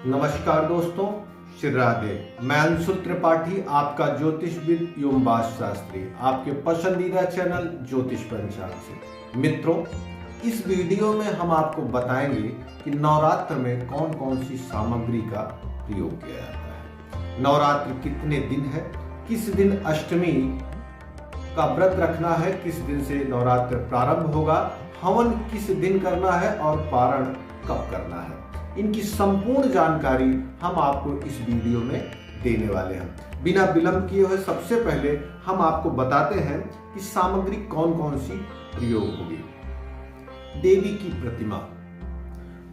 नमस्कार दोस्तों, श्री राधे। मैं अंशुल त्रिपाठी, आपका ज्योतिषविद एवं वास्तुशास्त्री, आपके पसंदीदा चैनल ज्योतिष पंचांग से। मित्रों, इस वीडियो में हम आपको बताएंगे कि नवरात्र में कौन कौन सी सामग्री का प्रयोग किया जाता है, नवरात्र कितने दिन है, किस दिन अष्टमी का व्रत रखना है, किस दिन से नवरात्र प्रारंभ होगा, हवन किस दिन करना है और पारण कब करना है। इनकी संपूर्ण जानकारी हम आपको इस वीडियो में देने वाले हैं। बिना विलंब किए हुए सबसे पहले हम आपको बताते हैं कि सामग्री कौन कौन सी प्रयोग होगी। देवी की प्रतिमा,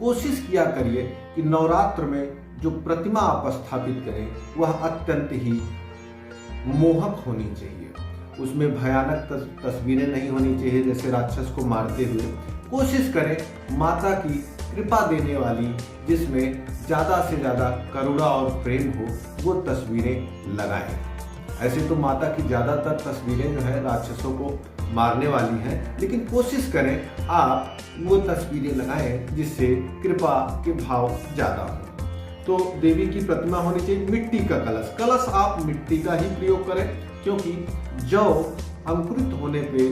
कोशिश किया करिए कि नवरात्र में जो प्रतिमा आप स्थापित करें वह अत्यंत ही मोहक होनी चाहिए। उसमें भयानक तस्वीरें नहीं होनी चाहिए, जैसे राक्षस को मारते हुए। कोशिश करें माता की कृपा देने वाली, जिसमें ज़्यादा से ज़्यादा करुणा और प्रेम हो, वो तस्वीरें लगाएं। ऐसे तो माता की ज़्यादातर तस्वीरें जो है राक्षसों को मारने वाली हैं, लेकिन कोशिश करें आप वो तस्वीरें लगाएं जिससे कृपा के भाव ज़्यादा हो। तो देवी की प्रतिमा होनी चाहिए। मिट्टी का कलश आप मिट्टी का ही प्रयोग करें, क्योंकि जौ अंकुरित होने पे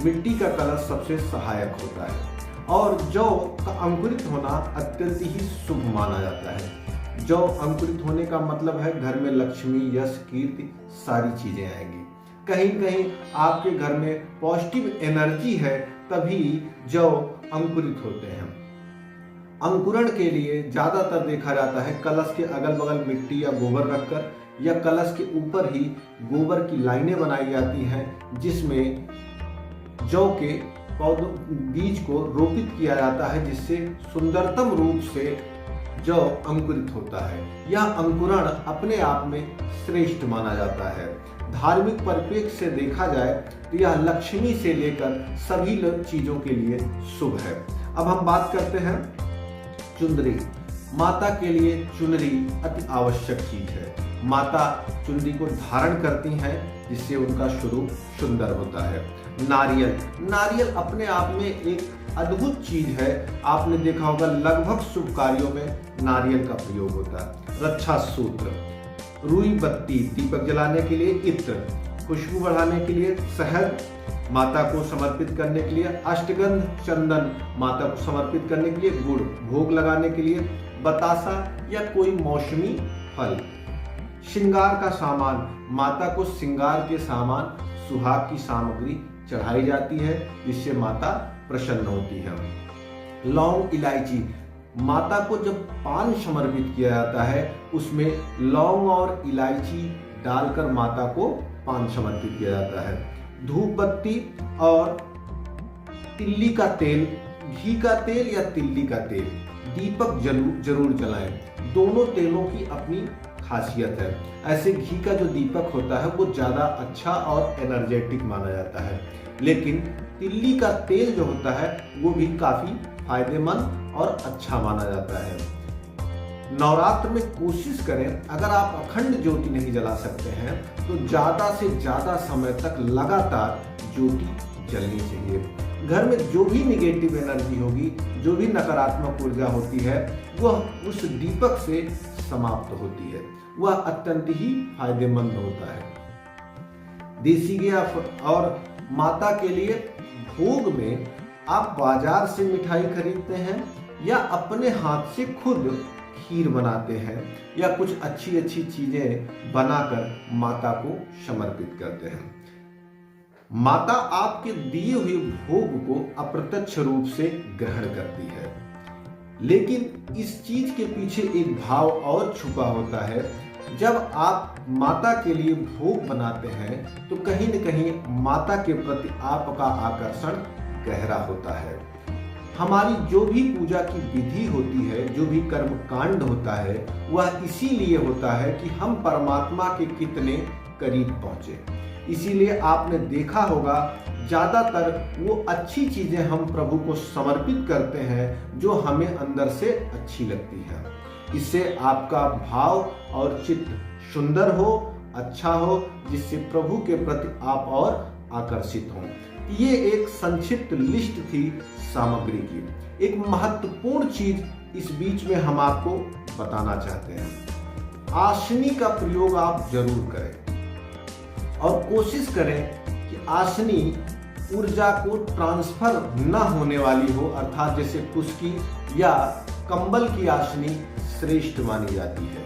मिट्टी का कलश सबसे सहायक होता है और जौ का अंकुरित होना अत्यंत ही शुभ माना जाता है। जौ अंकुरित होने का मतलब है घर में लक्ष्मी, यश, कीर्ति सारी चीजें आएंगी। कहीं कहीं आपके घर में पॉजिटिव एनर्जी है, तभी जौ अंकुरित होते हैं। अंकुरण के लिए ज्यादातर देखा जाता है कलश के अगल बगल मिट्टी या गोबर रखकर, या कलश के ऊपर ही गोबर की लाइनें बनाई जाती हैं, जिसमें जौ के बीज को रोपित किया जाता है, जिससे सुंदरतम रूप से जौ अंकुरित होता है। यह अंकुरण अपने आप में श्रेष्ठ माना जाता है। धार्मिक परिप्रेक्ष्य से देखा जाए तो यह लक्ष्मी से लेकर सभी चीजों के लिए शुभ है। अब हम बात करते हैं चुंदरी। माता के लिए चुनरी अति आवश्यक चीज है। माता चुनरी को धारण करती हैं, जिससे उनका स्वरूप सुंदर होता है। नारियल अपने आप में एक अद्भुत चीज है। आपने देखा होगा लगभग शुभ कार्यों में नारियल का प्रयोग होता है। रक्षा सूत्र, रुई बत्ती दीपक जलाने के लिए, इत्र खुशबू बढ़ाने के लिए, शहद माता को समर्पित करने के लिए, अष्टगंध चंदन माता को समर्पित करने के लिए, गुड़ भोग लगाने के लिए, बतासा या कोई मौसमी फल। श्रृंगार का सामान, माता को श्रृंगार के सामान, सुहाग की सामग्री चढ़ाई जाती है, जिससे माता प्रसन्न होती है। लौंग, इलायची, माता को जब पान समर्पित किया जाता है, उसमें लौंग और इलायची डालकर माता को पान समर्पित किया जाता है। धूप बत्ती और तिल्ली का तेल, घी का तेल या तिल्ली का तेल, दीपक जरूर जलाएं। दोनों तेलों की अपनी खासियत है। ऐसे घी का जो दीपक होता है वो ज्यादा अच्छा और एनर्जेटिक माना जाता है, लेकिन तिल्ली का तेल जो होता है वो भी काफी फायदेमंद और अच्छा माना जाता है। नवरात्र में कोशिश करें, अगर आप अखंड ज्योति नहीं जला सकते हैं तो ज्यादा से ज्यादा समय तक लगातार ज्योति जलनी चाहिए। घर में जो भी निगेटिव एनर्जी होगी, जो भी नकारात्मक ऊर्जा होती है, वह उस दीपक से समाप्त होती है। वह अत्यंत ही फायदेमंद होता है। देसी घी और माता के लिए भोग में आप बाजार से मिठाई खरीदते हैं या अपने हाथ से खुद खीर बनाते हैं या कुछ अच्छी अच्छी चीजें बनाकर माता को समर्पित करते हैं। माता आपके दिए हुए भोग को अप्रत्यक्ष रूप से ग्रहण करती है, लेकिन इस चीज के पीछे एक भाव और छुपा होता है। जब आप माता के लिए भोग बनाते हैं तो कहीं न कहीं माता के प्रति आपका आकर्षण गहरा होता है। हमारी जो भी पूजा की विधि होती है, जो भी कर्म कांड होता है, वह इसीलिए होता है कि हम परमात्मा के कितने करीब पहुंचे। इसीलिए आपने देखा होगा ज्यादातर वो अच्छी चीजें हम प्रभु को समर्पित करते हैं जो हमें अंदर से अच्छी लगती है। इससे आपका भाव और चित्त सुंदर हो, अच्छा हो, जिससे प्रभु के प्रति आप और आकर्षित हों। ये एक संक्षिप्त लिस्ट थी सामग्री की। एक महत्वपूर्ण चीज इस बीच में हम आपको बताना चाहते हैं। आसनी का प्रयोग आप जरूर करें और कोशिश करें कि आसनी ऊर्जा को ट्रांसफर न होने वाली हो, अर्थात जैसे कुस्की या कंबल की आसनी श्रेष्ठ मानी जाती है।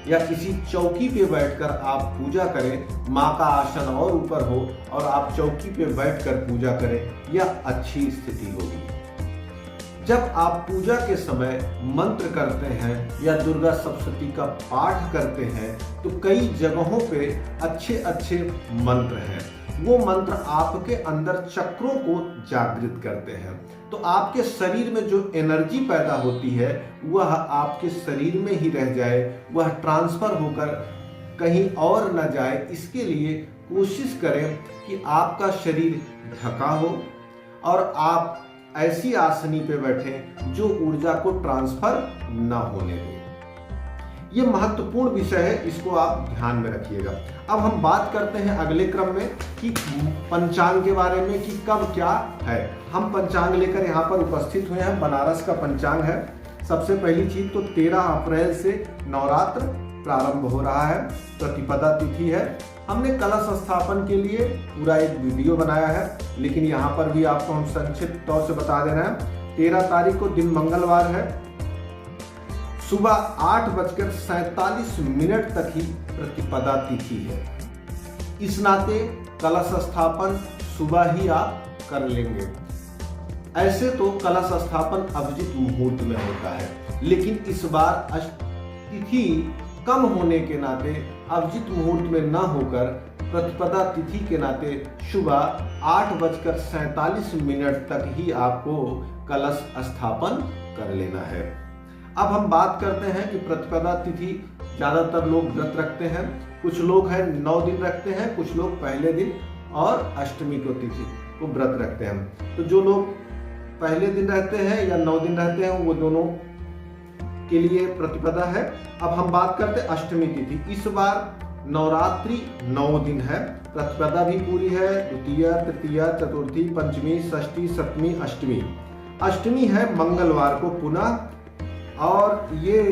या किसी चौकी पे बैठकर आप पूजा करें, माँ का आसन और ऊपर हो और आप चौकी पे बैठकर पूजा करें, यह अच्छी स्थिति होगी। जब आप पूजा के समय मंत्र करते हैं या दुर्गा सप्तशती का पाठ करते हैं तो कई जगहों पे अच्छे अच्छे मंत्र हैं। वो मंत्र आपके अंदर चक्रों को जागृत करते हैं, तो आपके शरीर में जो एनर्जी पैदा होती है वह आपके शरीर में ही रह जाए, वह ट्रांसफर होकर कहीं और न जाए। इसके लिए कोशिश करें कि आपका शरीर ढका हो और आप ऐसी आसनी पे बैठें जो ऊर्जा को ट्रांसफर न होने दें। ये महत्वपूर्ण विषय है, इसको आप ध्यान में रखिएगा। अब हम बात करते हैं अगले क्रम में कि पंचांग के बारे में कि कब क्या है। हम पंचांग लेकर यहाँ पर उपस्थित हुए हैं। बनारस का पंचांग है। सबसे पहली चीज तो 13 अप्रैल से नवरात्र प्रारंभ हो रहा है, प्रतिपदा तिथि है। हमने कलश स्थापन के लिए पूरा एक वीडियो बनाया है, लेकिन यहाँ पर भी आपको हम संक्षिप्त तौर से बता दे रहे हैं। 13 तारीख को दिन मंगलवार है, सुबह 8:47 तक ही प्रतिपदा तिथि है। इस नाते कलश स्थापन सुबह ही आप कर लेंगे। ऐसे तो कलश स्थापन अभिजित मुहूर्त में होता है, लेकिन इस बार तिथि कम होने के नाते अभिजित मुहूर्त में न होकर प्रतिपदा तिथि के नाते सुबह 8:47 तक ही आपको कलश स्थापन कर लेना है। अब हम बात करते हैं कि प्रतिपदा तिथि ज्यादातर लोग व्रत रखते हैं। कुछ लोग हैं 9 दिन रखते हैं, कुछ लोग पहले दिन और अष्टमी को तिथि को व्रत रखते हैं। तो जो लोग पहले दिन रहते हैं या 9 दिन रहते हैं वो दोनों के लिए प्रतिपदा है। अब हम बात करते हैं अष्टमी तिथि। इस बार नवरात्रि 9 दिन है, प्रतिपदा भी पूरी है। द्वितीय, तृतीय, चतुर्थी, पंचमी, षष्ठी, सप्तमी, अष्टमी। अष्टमी है मंगलवार को पुनः, और ये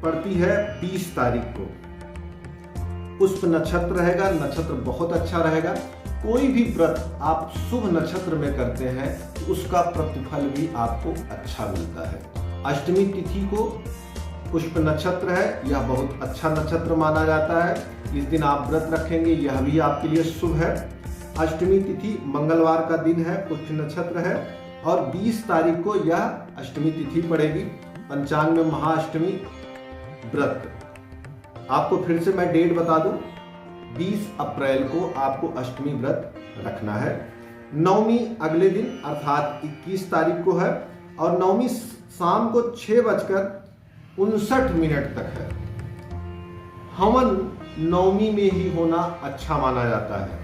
पड़ती है 20 तारीख को। पुष्प नक्षत्र रहेगा, नक्षत्र बहुत अच्छा रहेगा। कोई भी व्रत आप शुभ नक्षत्र में करते हैं तो उसका प्रतिफल भी आपको अच्छा मिलता है। अष्टमी तिथि को पुष्प नक्षत्र है, यह बहुत अच्छा नक्षत्र माना जाता है। इस दिन आप व्रत रखेंगे, यह भी आपके लिए शुभ है। अष्टमी तिथि मंगलवार का दिन है, पुष्प नक्षत्र है, और 20 तारीख को यह अष्टमी तिथि पड़ेगी। पंचांग में महाअष्टमी व्रत, आपको फिर से मैं डेट बता दूं, 20 अप्रैल को आपको अष्टमी व्रत रखना है। नवमी अगले दिन अर्थात 21 तारीख को है, और नवमी शाम को 6:59 तक है। हवन नवमी में ही होना अच्छा माना जाता है।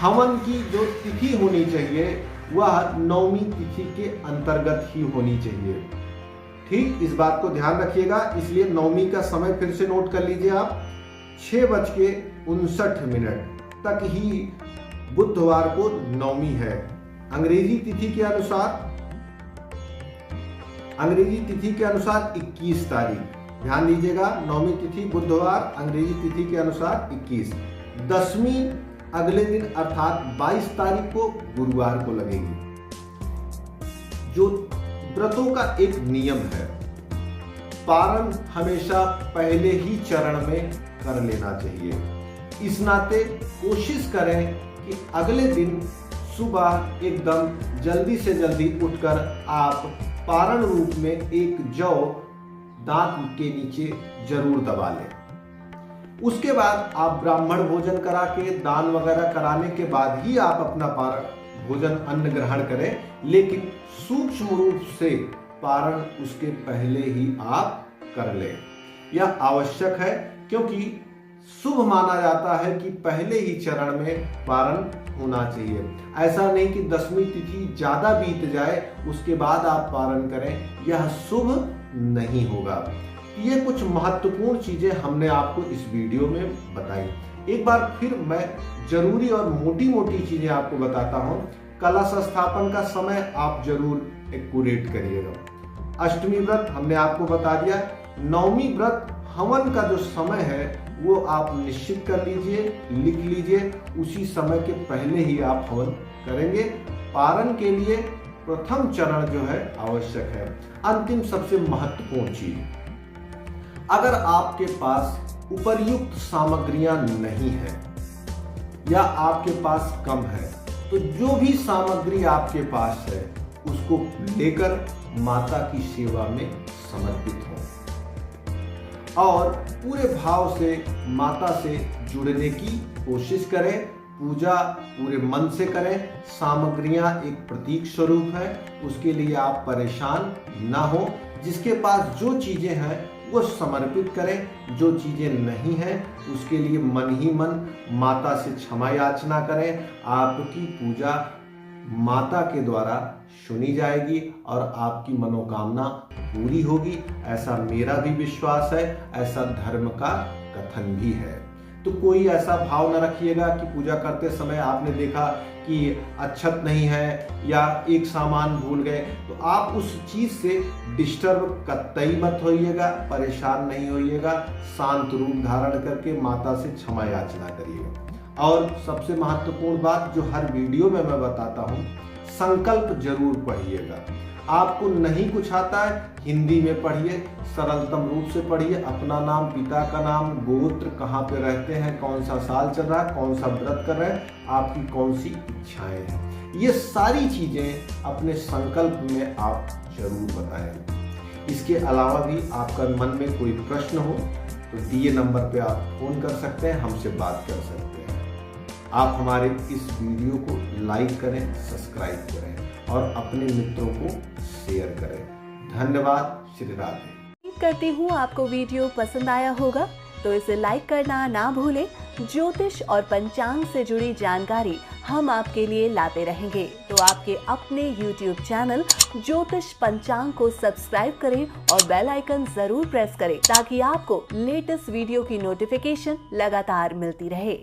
हवन की जो तिथि होनी चाहिए वह नवमी तिथि के अंतर्गत ही होनी चाहिए। ठीक, इस बात को ध्यान रखिएगा। इसलिए नवमी का समय फिर से नोट कर लीजिए आप, 6:59 तक ही बुधवार को नवमी है। अंग्रेजी तिथि के अनुसार 21 तारीख, ध्यान दीजिएगा। नवमी तिथि बुधवार, अंग्रेजी तिथि के अनुसार 21। दसवीं अगले दिन अर्थात 22 तारीख को गुरुवार को लगेगी। जो व्रतों का एक नियम है, पारण हमेशा पहले ही चरण में कर लेना चाहिए। इस नाते कोशिश करें कि अगले दिन सुबह एकदम जल्दी से जल्दी उठकर आप पारण रूप में एक जौ दांत के नीचे जरूर दबा लें। उसके बाद आप ब्राह्मण भोजन करा के, दान वगैरह कराने के बाद ही आप अपना पारण भोजन अन्न ग्रहण करें, लेकिन सूक्ष्म रूप से पारण उसके पहले ही आप कर लें। यह आवश्यक है, क्योंकि शुभ माना जाता है कि पहले ही चरण में पारण होना चाहिए। ऐसा नहीं कि 10वीं तिथि ज्यादा बीत जाए उसके बाद आप पारण करें, यह शुभ नहीं होगा। ये कुछ महत्वपूर्ण चीजें हमने आपको इस वीडियो में बताई। एक बार फिर मैं जरूरी और मोटी मोटी चीजें आपको बताता हूं। कलश स्थापन का समय आप जरूर एक्यूरेट करिएगा। अष्टमी व्रत हमने आपको बता दिया। नवमी व्रत हवन का जो समय है वो आप निश्चित कर लीजिए, लिख लीजिए, उसी समय के पहले ही आप हवन करेंगे। पारण के लिए प्रथम चरण जो है आवश्यक है। अंतिम सबसे महत्वपूर्ण चीज, अगर आपके पास उपर्युक्त सामग्रियां नहीं है या आपके पास कम है तो जो भी सामग्री आपके पास है उसको लेकर माता की सेवा में समर्पित हो और पूरे भाव से माता से जुड़ने की कोशिश करें। पूजा पूरे मन से करें। सामग्रियां एक प्रतीक स्वरूप है, उसके लिए आप परेशान ना हो। जिसके पास जो चीजें हैं वो समर्पित करें, जो चीजें नहीं हैं उसके लिए मन ही मन माता से क्षमा याचना करें। आपकी पूजा माता के द्वारा सुनी जाएगी और आपकी मनोकामना पूरी होगी, ऐसा मेरा भी विश्वास है, ऐसा धर्म का कथन भी है। तो कोई ऐसा भाव न रखिएगा कि पूजा करते समय आपने देखा कि अक्षत नहीं है या एक सामान भूल गए, तो आप उस चीज से डिस्टर्ब कतई मत होइएगा, परेशान नहीं होइएगा। शांत रूप धारण करके माता से क्षमा याचना करिएगा। और सबसे महत्वपूर्ण बात जो हर वीडियो में मैं बताता हूँ, संकल्प जरूर पढ़िएगा। आपको नहीं कुछ आता है, हिंदी में पढ़िए, सरलतम रूप से पढ़िए। अपना नाम, पिता का नाम, गोत्र, कहाँ पे रहते हैं, कौन सा साल चल रहा है, कौन सा व्रत कर रहे हैं, आपकी कौन सी इच्छाएं हैं, ये सारी चीजें अपने संकल्प में आप जरूर बताएं। इसके अलावा भी आपका मन में कोई प्रश्न हो तो दिए नंबर पे आप फोन कर सकते हैं, हमसे बात कर सकते हैं। आप हमारे इस वीडियो को लाइक करें, सब्सक्राइब करें और अपने मित्रों को शेयर करें। धन्यवाद। श्री राधे। उम्मीद करती हूँ आपको वीडियो पसंद आया होगा, तो इसे लाइक करना ना भूलें। ज्योतिष और पंचांग से जुड़ी जानकारी हम आपके लिए लाते रहेंगे, तो आपके अपने YouTube चैनल ज्योतिष पंचांग को सब्सक्राइब करें और बेल आइकन जरूर प्रेस करें ताकि आपको लेटेस्ट वीडियो की नोटिफिकेशन लगातार मिलती रहे।